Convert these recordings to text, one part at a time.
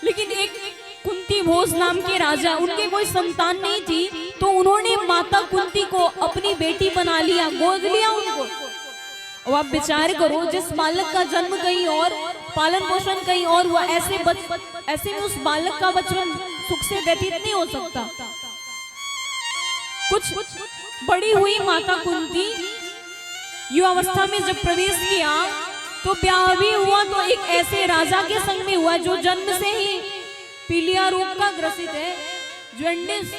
लेकिन एक कुंती भोज नाम के राजा, उनके कोई संतान नहीं थी, तो उन्होंने माता कुंती को अपनी बेटी बना लिया, गोद लिया उनको। और आप विचार करो, जिस बालक का जन्म कहीं और, पालन पोषण कहीं और हुआ, ऐसे में उस बालक का बचपन सुख से व्यतीत नहीं हो सकता। कुछ बड़ी हुई माता कुंती युवावस्था में जब प्रवेश किया तो ब्याह भी हुआ, तो एक ऐसे राजा के संग में हुआ जो जन्म से ही पीलिया रोग का ग्रसित है, जॉन्डिस।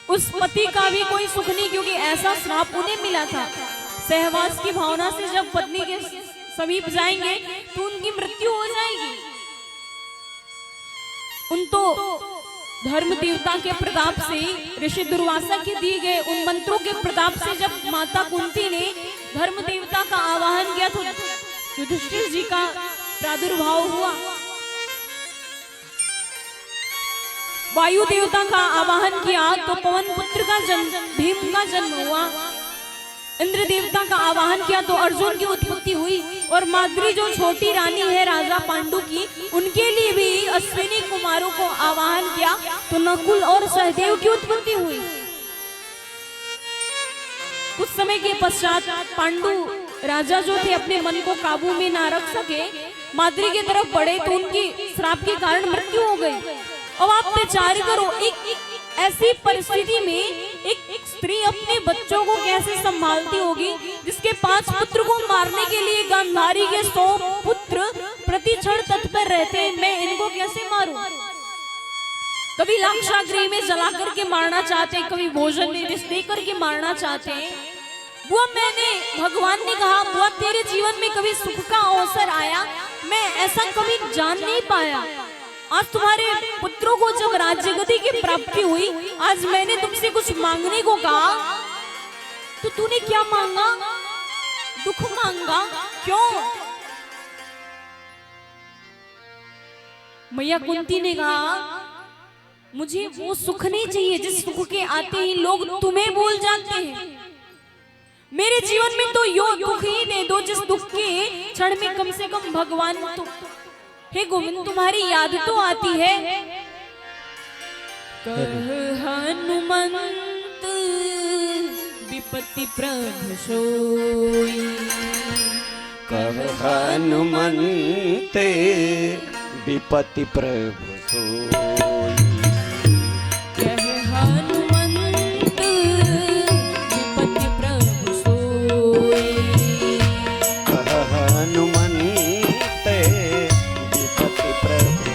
उस पति का भी कोई सुख नहीं, क्योंकि ऐसा श्राप उन्हें मिला था। सहवास की भावना से जब पत्नी के समीप जाएंगे तो उनकी मृत्यु हो जाएगी। उन तो धर्म देवता के प्रताप से, ऋषि दुर्वासा के दिए गए उन मंत्रों के प्रताप से जब माता कुंती ने धर्म देवता का आवाहन किया तो युधिष्ठिर जी का प्रादुर्भाव हुआ। वायु देवता का आवाहन किया तो पवन पुत्र का जन्म, भीम का जन्म हुआ। इंद्र देवता का आवाहन किया तो अर्जुन की उत्पत्ति हुई। और माद्री जो छोटी रानी है राजा पांडु की, उनके लिए भी अश्विनी कुमारों को आवाहन किया तो नकुल और सहदेव की उत्पत्ति हुई। कुछ समय के पश्चात पांडु राजा जो थे अपने मन को काबू में ना रख सके, माद्री की तरफ बढ़े तो उनकी श्राप के कारण मृत्यु हो गई। अब आप विचार करो, एक ऐसी परिस्थिति में एक स्त्री अपने बच्चों को कैसे संभालती होगी, जिसके 5 पुत्र को मारने के लिए गांधारी के 100 पुत्र प्रति क्षण तत्पर रहते हैं। मैं इनको कैसे मारूं? कभी लाक्षागृह में जला करके मारना चाहते, कभी भोजन में विष दे करके मारना चाहते हैं। बुआ, मैंने, भगवान ने कहा, बुआ तेरे जीवन में कभी सुख का अवसर आया, मैं ऐसा कभी जान नहीं पाया। आज तुम्हारे पुत्रों को जब राज्य गति की प्राप्ति हुई, आज मैंने तुमसे कुछ मांगने को कहा तो तूने क्या मांगा? दुख मांगा। क्यों? मैया कुंती ने कहा, मुझे वो सुख नहीं चाहिए जिस सुख के आते ही लोग तुम्हें भूल जाते हैं। मेरे जीवन में तो यो दुख ही दे दो जिस दुख के क्षण में कम से कम भगवान तो, हे गोविंद, तुम्हारी याद तो आती है। कह हनुमंत विपत्ति प्रभु सोई, कह हनुमंत विपत्ति प्रभु सोई, कह हनुमंत विपत्ति प्रभु सोई, कह हनुमंत विपत्ति प्रभु,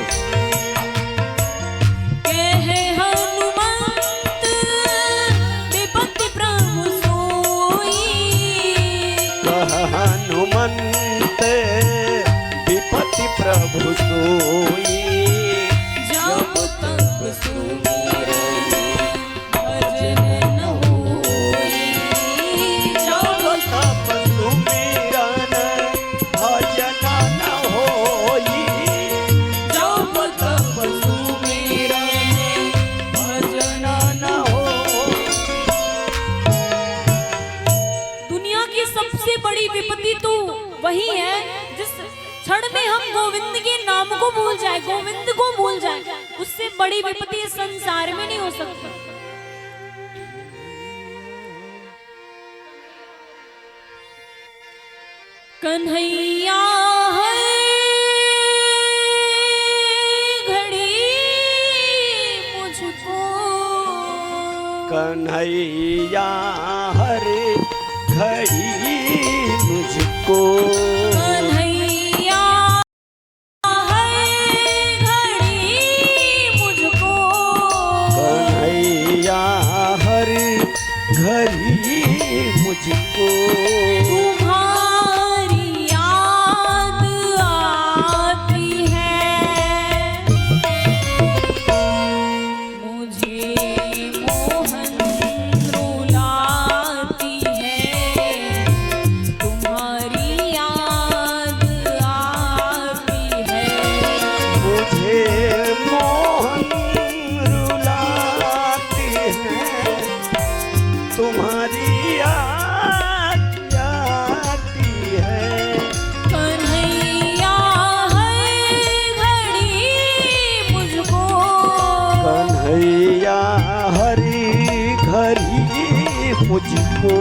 कह हनुमंत विपत्ति प्रभु सोई, कह हनुमंत विपत्ति प्रभु सोई, जब तक सुमिरन भजन न होई, जब तक सुमिरन भजन न होई, जब तक सुमिरन भजन न होई। दुनिया की सबसे बड़ी विपत्ति तो वही है जिस क्षण में हम गोविंद के नाम को भूल जाए, गोविंद को भूल जाए, उससे बड़ी विपत्ति इस संसार में नहीं हो सकती। कन्हैया है घड़ी मुझको, कन्हैया हर घड़ी मुझको, कन्हैया है घड़ी मुझको, कन्हैया हर घड़ी मुझको, तुम्हारी याद आती है, मुझे मोहन रुलाती है, तुम्हारी याद मुझको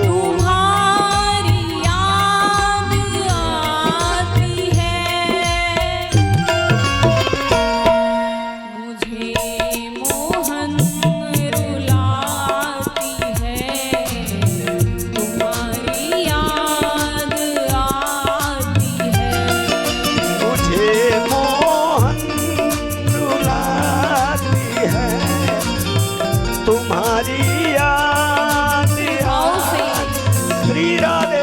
तुम्हारी याद आती है मुझे मोहन रुलाती है तुम्हारी याद आती है मुझे मोहन रुलाती है तुम्हारी याद भाव से श्री राधे।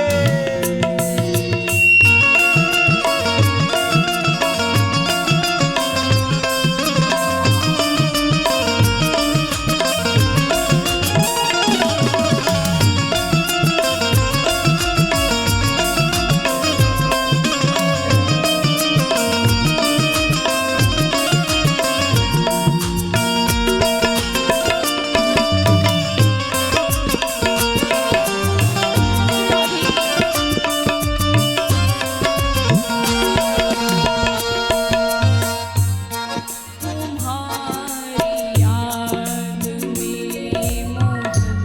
तुम्हारी याद में मोहन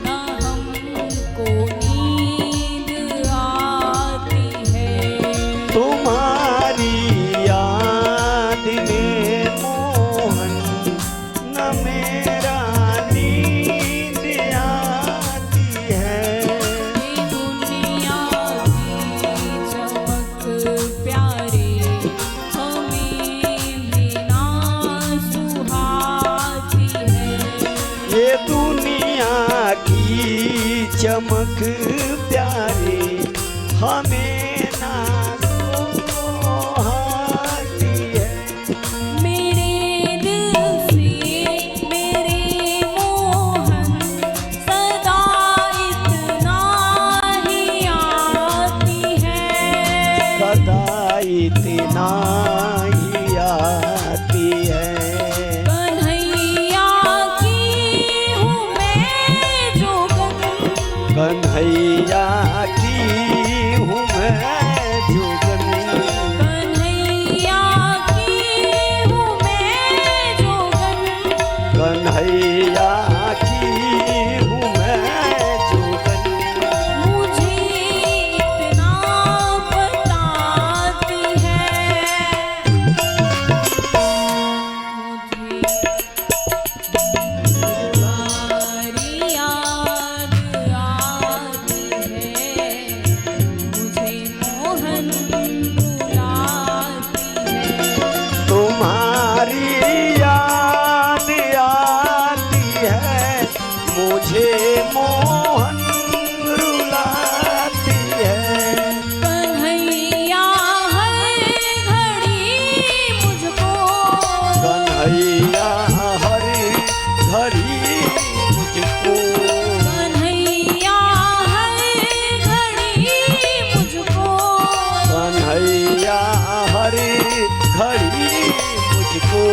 न हमको नींद आती है तुम्हारी याद में मोहन न मेरा नींद आती है ये दुनिया की चमक प्यारे हमें बिना सुहाती है ये दुनिया की चमक प्यारे हमें ना सोहाती है मेरे दिल से मेरे मोहन सदा इतना ही आती है सदा इतना ही आती है कन्हैया की हूँ मैं जोगन कन्हैया की हूँ मैं जोगनी कन्हैया की हूँ मैं जोगन कन्हैया की हूँ मैं जोगनी मुझे इतना बताती है घड़ी मुझको